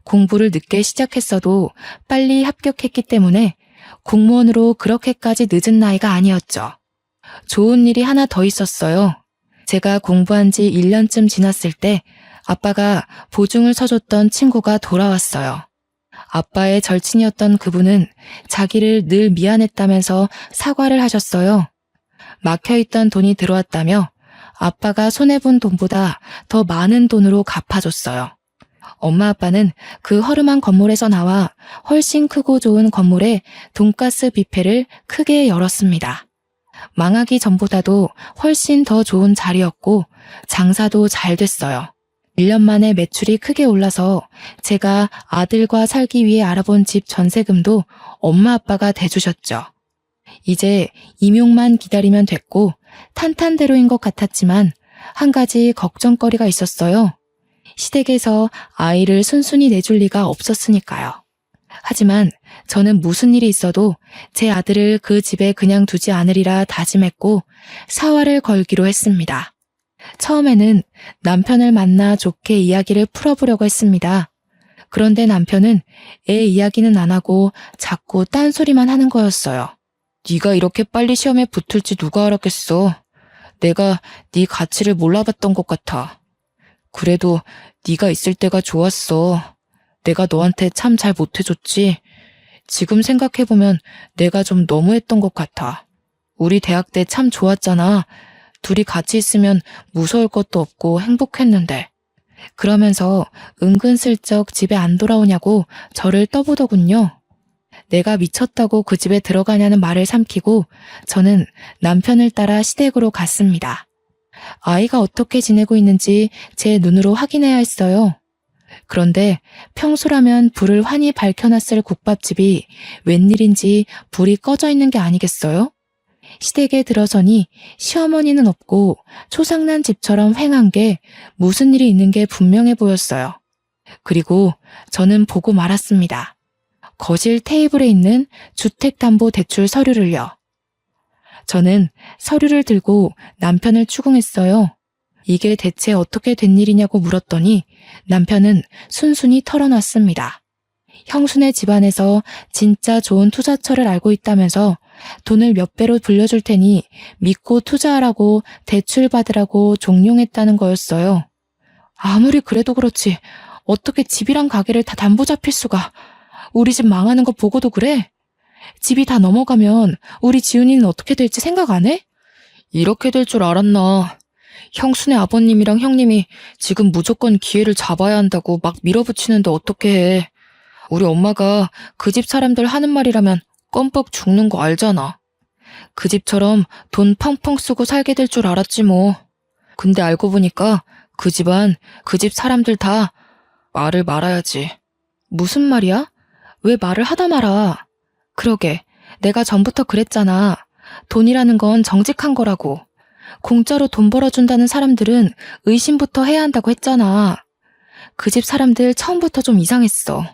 공부를 늦게 시작했어도 빨리 합격했기 때문에 공무원으로 그렇게까지 늦은 나이가 아니었죠. 좋은 일이 하나 더 있었어요. 제가 공부한 지 1년쯤 지났을 때 아빠가 보증을 서줬던 친구가 돌아왔어요. 아빠의 절친이었던 그분은 자기를 늘 미안했다면서 사과를 하셨어요. 막혀있던 돈이 들어왔다며 아빠가 손해본 돈보다 더 많은 돈으로 갚아줬어요. 엄마 아빠는 그 허름한 건물에서 나와 훨씬 크고 좋은 건물에 돈가스 뷔페를 크게 열었습니다. 망하기 전보다도 훨씬 더 좋은 자리였고 장사도 잘 됐어요. 1년 만에 매출이 크게 올라서 제가 아들과 살기 위해 알아본 집 전세금도 엄마 아빠가 대주셨죠. 이제 임용만 기다리면 됐고 탄탄대로인 것 같았지만 한 가지 걱정거리가 있었어요. 시댁에서 아이를 순순히 내줄 리가 없었으니까요. 하지만 저는 무슨 일이 있어도 제 아들을 그 집에 그냥 두지 않으리라 다짐했고 사활을 걸기로 했습니다. 처음에는 남편을 만나 좋게 이야기를 풀어보려고 했습니다. 그런데 남편은 애 이야기는 안 하고 자꾸 딴소리만 하는 거였어요. 네가 이렇게 빨리 시험에 붙을지 누가 알았겠어. 내가 네 가치를 몰라봤던 것 같아. 그래도 네가 있을 때가 좋았어. 내가 너한테 참 잘 못해줬지. 지금 생각해보면 내가 좀 너무했던 것 같아. 우리 대학 때 참 좋았잖아. 둘이 같이 있으면 무서울 것도 없고 행복했는데. 그러면서 은근슬쩍 집에 안 돌아오냐고 저를 떠보더군요. 내가 미쳤다고 그 집에 들어가냐는 말을 삼키고 저는 남편을 따라 시댁으로 갔습니다. 아이가 어떻게 지내고 있는지 제 눈으로 확인해야 했어요. 그런데 평소라면 불을 환히 밝혀놨을 국밥집이 웬일인지 불이 꺼져 있는 게 아니겠어요? 시댁에 들어서니 시어머니는 없고 초상난 집처럼 휑한 게 무슨 일이 있는 게 분명해 보였어요. 그리고 저는 보고 말았습니다. 거실 테이블에 있는 주택담보대출 서류를요. 저는 서류를 들고 남편을 추궁했어요. 이게 대체 어떻게 된 일이냐고 물었더니 남편은 순순히 털어놨습니다. 형수네 집안에서 진짜 좋은 투자처를 알고 있다면서 돈을 몇 배로 불려줄 테니 믿고 투자하라고 대출 받으라고 종용했다는 거였어요. 아무리 그래도 그렇지 어떻게 집이랑 가게를 다 담보 잡힐 수가. 우리 집 망하는 거 보고도 그래? 집이 다 넘어가면 우리 지훈이는 어떻게 될지 생각 안 해? 이렇게 될 줄 알았나. 형수네 아버님이랑 형님이 지금 무조건 기회를 잡아야 한다고 막 밀어붙이는데 어떻게 해. 우리 엄마가 그 집 사람들 하는 말이라면 껌뻑 죽는 거 알잖아. 그 집처럼 돈 펑펑 쓰고 살게 될 줄 알았지 뭐. 근데 알고 보니까 그 집안, 그 집 사람들 다 말을 말아야지. 무슨 말이야? 왜 말을 하다 말아? 그러게, 내가 전부터 그랬잖아. 돈이라는 건 정직한 거라고. 공짜로 돈 벌어준다는 사람들은 의심부터 해야 한다고 했잖아. 그 집 사람들 처음부터 좀 이상했어.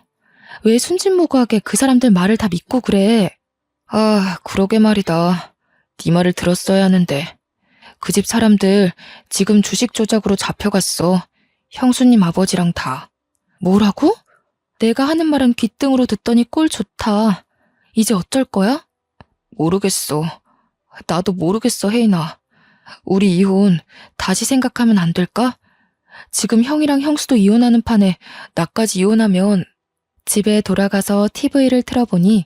왜 순진무구하게 그 사람들 말을 다 믿고 그래? 아, 그러게 말이다. 네 말을 들었어야 하는데. 그 집 사람들 지금 주식 조작으로 잡혀갔어. 형수님 아버지랑 다. 뭐라고? 내가 하는 말은 귓등으로 듣더니 꼴 좋다. 이제 어쩔 거야? 모르겠어. 나도 모르겠어, 혜인아. 우리 이혼 다시 생각하면 안 될까? 지금 형이랑 형수도 이혼하는 판에 나까지 이혼하면. 집에 돌아가서 TV를 틀어보니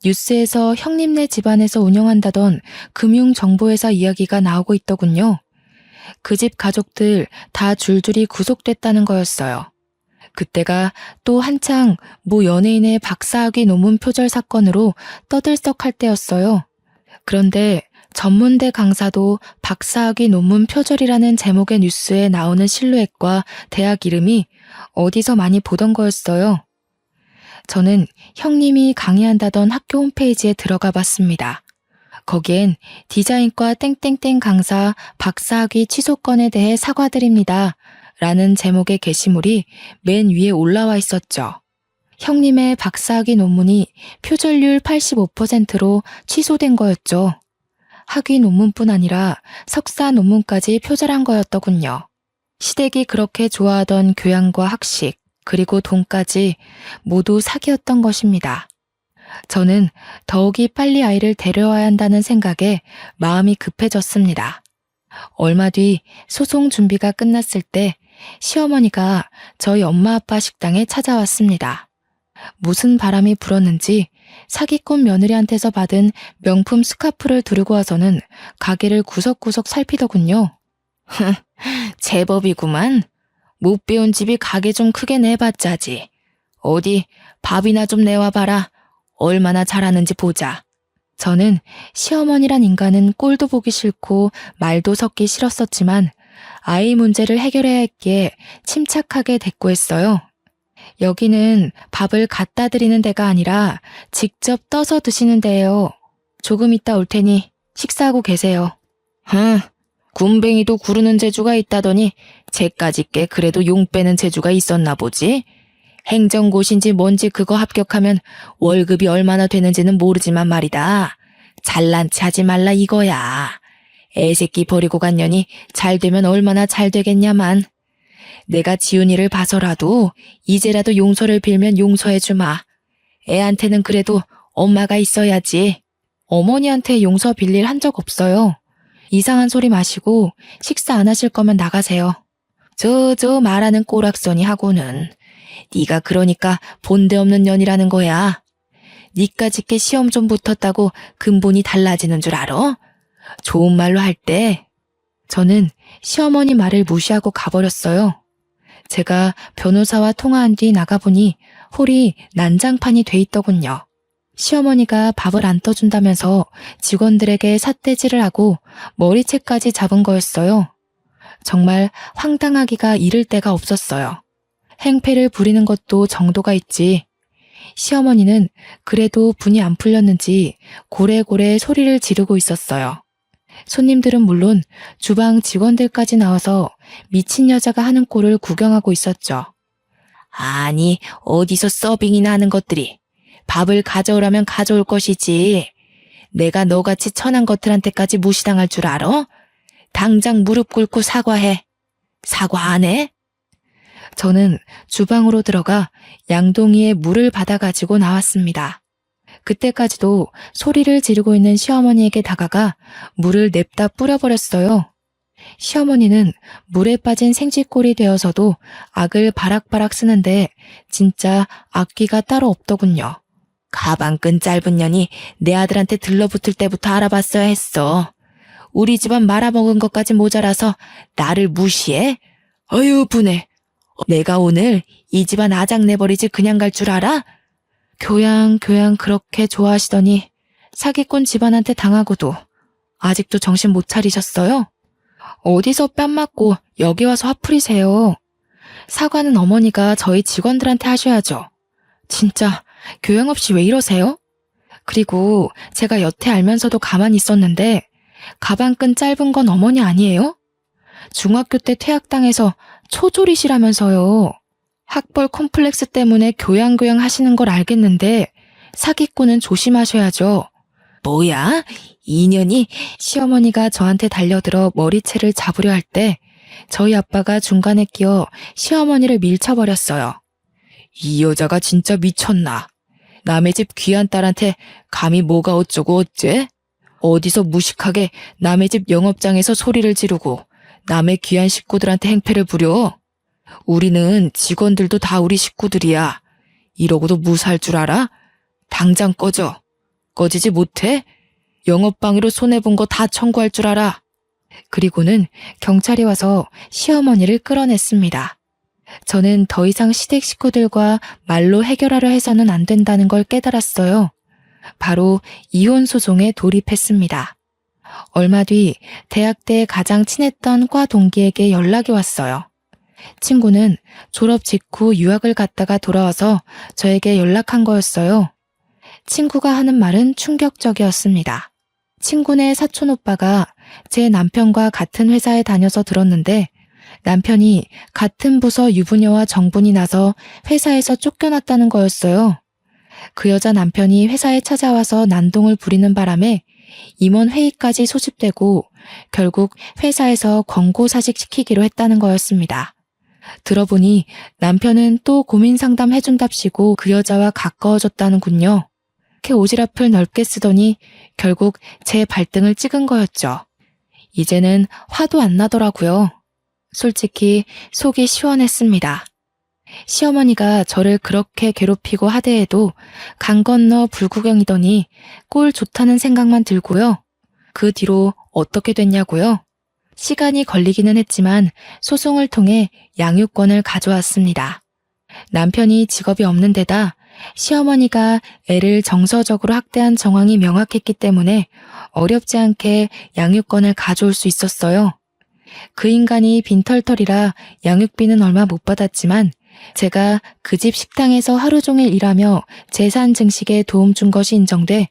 뉴스에서 형님네 집안에서 운영한다던 금융정보회사 이야기가 나오고 있더군요. 그 집 가족들 다 줄줄이 구속됐다는 거였어요. 그때가 또 한창 모 연예인의 박사학위 논문 표절 사건으로 떠들썩할 때였어요. 그런데 전문대 강사도 박사학위 논문 표절이라는 제목의 뉴스에 나오는 실루엣과 대학 이름이 어디서 많이 보던 거였어요. 저는 형님이 강의한다던 학교 홈페이지에 들어가 봤습니다. 거기엔 디자인과 땡땡땡 강사 박사학위 취소건에 대해 사과드립니다. 라는 제목의 게시물이 맨 위에 올라와 있었죠. 형님의 박사학위 논문이 표절률 85%로 취소된 거였죠. 학위 논문뿐 아니라 석사 논문까지 표절한 거였더군요. 시댁이 그렇게 좋아하던 교양과 학식, 그리고 돈까지 모두 사기였던 것입니다. 저는 더욱이 빨리 아이를 데려와야 한다는 생각에 마음이 급해졌습니다. 얼마 뒤 소송 준비가 끝났을 때 시어머니가 저희 엄마 아빠 식당에 찾아왔습니다. 무슨 바람이 불었는지 사기꾼 며느리한테서 받은 명품 스카프를 두르고 와서는 가게를 구석구석 살피더군요. 제법이구만. 못 배운 집이 가게 좀 크게 내봤자지. 어디 밥이나 좀 내와봐라. 얼마나 잘하는지 보자. 저는 시어머니란 인간은 꼴도 보기 싫고 말도 섞기 싫었었지만 아이 문제를 해결해야 했기에 침착하게 대꾸했어요. 여기는 밥을 갖다 드리는 데가 아니라 직접 떠서 드시는 데예요. 조금 있다 올 테니 식사하고 계세요. 군뱅이도 구르는 재주가 있다더니 쟤까지 꽤 그래도 용 빼는 재주가 있었나 보지? 행정고시인지 뭔지 그거 합격하면 월급이 얼마나 되는지는 모르지만 말이다. 잘난 체 하지 말라 이거야. 애새끼 버리고 간 년이 잘 되면 얼마나 잘 되겠냐만. 내가 지은 일을 봐서라도 이제라도 용서를 빌면 용서해주마. 애한테는 그래도 엄마가 있어야지. 어머니한테 용서 빌릴 한 적 없어요. 이상한 소리 마시고 식사 안 하실 거면 나가세요. 저 말하는 꼬락서니 하고는. 네가 그러니까 본데 없는 년이라는 거야. 니까짓게 시험 좀 붙었다고 근본이 달라지는 줄 알아? 좋은 말로 할 때. 저는 시어머니 말을 무시하고 가버렸어요. 제가 변호사와 통화한 뒤 나가보니 홀이 난장판이 돼 있더군요. 시어머니가 밥을 안 떠준다면서 직원들에게 삿대질을 하고 머리채까지 잡은 거였어요. 정말 황당하기가 이를 데가 없었어요. 행패를 부리는 것도 정도가 있지. 시어머니는 그래도 분이 안 풀렸는지 고래고래 소리를 지르고 있었어요. 손님들은 물론 주방 직원들까지 나와서 미친 여자가 하는 꼴을 구경하고 있었죠. 아니, 어디서 서빙이나 하는 것들이. 밥을 가져오라면 가져올 것이지. 내가 너같이 천한 것들한테까지 무시당할 줄 알아? 당장 무릎 꿇고 사과해. 사과 안 해? 저는 주방으로 들어가 양동이에 물을 받아가지고 나왔습니다. 그때까지도 소리를 지르고 있는 시어머니에게 다가가 물을 냅다 뿌려버렸어요. 시어머니는 물에 빠진 생쥐꼴이 되어서도 악을 바락바락 쓰는데 진짜 악기가 따로 없더군요. 가방끈 짧은 년이 내 아들한테 들러붙을 때부터 알아봤어야 했어. 우리 집안 말아먹은 것까지 모자라서 나를 무시해? 어휴 분해. 내가 오늘 이 집안 아작 내버리지 그냥 갈 줄 알아? 교양 그렇게 좋아하시더니 사기꾼 집안한테 당하고도 아직도 정신 못 차리셨어요? 어디서 뺨 맞고 여기 와서 화풀이세요. 사과는 어머니가 저희 직원들한테 하셔야죠. 진짜 교양 없이 왜 이러세요? 그리고 제가 여태 알면서도 가만히 있었는데 가방끈 짧은 건 어머니 아니에요? 중학교 때 퇴학당해서 초졸이시라면서요. 학벌 콤플렉스 때문에 교양 하시는 걸 알겠는데 사기꾼은 조심하셔야죠. 뭐야? 인연이. 시어머니가 저한테 달려들어 머리채를 잡으려 할 때 저희 아빠가 중간에 끼어 시어머니를 밀쳐버렸어요. 이 여자가 진짜 미쳤나? 남의 집 귀한 딸한테 감히 뭐가 어쩌고 어째? 어디서 무식하게 남의 집 영업장에서 소리를 지르고 남의 귀한 식구들한테 행패를 부려? 우리는 직원들도 다 우리 식구들이야. 이러고도 무사할 줄 알아? 당장 꺼져. 꺼지지 못해? 영업방해로 손해본 거 다 청구할 줄 알아. 그리고는 경찰이 와서 시어머니를 끌어냈습니다. 저는 더 이상 시댁 식구들과 말로 해결하려 해서는 안 된다는 걸 깨달았어요. 바로 이혼 소송에 돌입했습니다. 얼마 뒤 대학 때 가장 친했던 과 동기에게 연락이 왔어요. 친구는 졸업 직후 유학을 갔다가 돌아와서 저에게 연락한 거였어요. 친구가 하는 말은 충격적이었습니다. 친구네 사촌 오빠가 제 남편과 같은 회사에 다녀서 들었는데 남편이 같은 부서 유부녀와 정분이 나서 회사에서 쫓겨났다는 거였어요. 그 여자 남편이 회사에 찾아와서 난동을 부리는 바람에 임원 회의까지 소집되고 결국 회사에서 권고사직 시키기로 했다는 거였습니다. 들어보니 남편은 또 고민 상담 해준답시고 그 여자와 가까워졌다는군요. 이렇게 오지랖을 넓게 쓰더니 결국 제 발등을 찍은 거였죠. 이제는 화도 안 나더라고요. 솔직히 속이 시원했습니다. 시어머니가 저를 그렇게 괴롭히고 하대해도 강 건너 불구경이더니 꼴 좋다는 생각만 들고요. 그 뒤로 어떻게 됐냐고요? 시간이 걸리기는 했지만 소송을 통해 양육권을 가져왔습니다. 남편이 직업이 없는 데다 시어머니가 애를 정서적으로 학대한 정황이 명확했기 때문에 어렵지 않게 양육권을 가져올 수 있었어요. 그 인간이 빈털털이라 양육비는 얼마 못 받았지만 제가 그 집 식당에서 하루 종일 일하며 재산 증식에 도움 준 것이 인정돼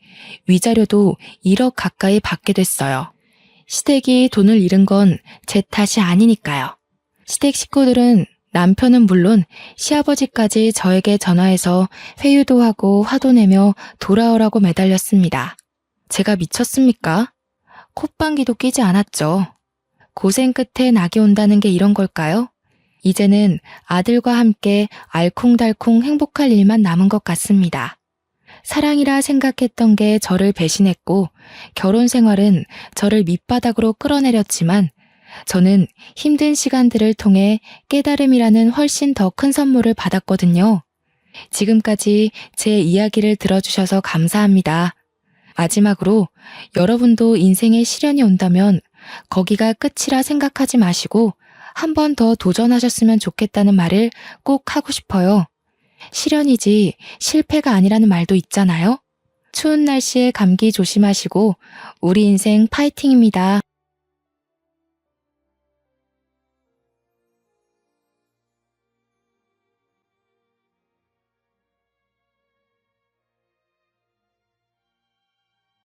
위자료도 1억 가까이 받게 됐어요. 시댁이 돈을 잃은 건 제 탓이 아니니까요. 시댁 식구들은 남편은 물론 시아버지까지 저에게 전화해서 회유도 하고 화도 내며 돌아오라고 매달렸습니다. 제가 미쳤습니까? 콧방귀도 끼지 않았죠. 고생 끝에 낙이 온다는 게 이런 걸까요? 이제는 아들과 함께 알콩달콩 행복할 일만 남은 것 같습니다. 사랑이라 생각했던 게 저를 배신했고 결혼 생활은 저를 밑바닥으로 끌어내렸지만 저는 힘든 시간들을 통해 깨달음이라는 훨씬 더 큰 선물을 받았거든요. 지금까지 제 이야기를 들어주셔서 감사합니다. 마지막으로 여러분도 인생에 시련이 온다면 거기가 끝이라 생각하지 마시고 한 번 더 도전하셨으면 좋겠다는 말을 꼭 하고 싶어요. 시련이지 실패가 아니라는 말도 있잖아요. 추운 날씨에 감기 조심하시고 우리 인생 파이팅입니다.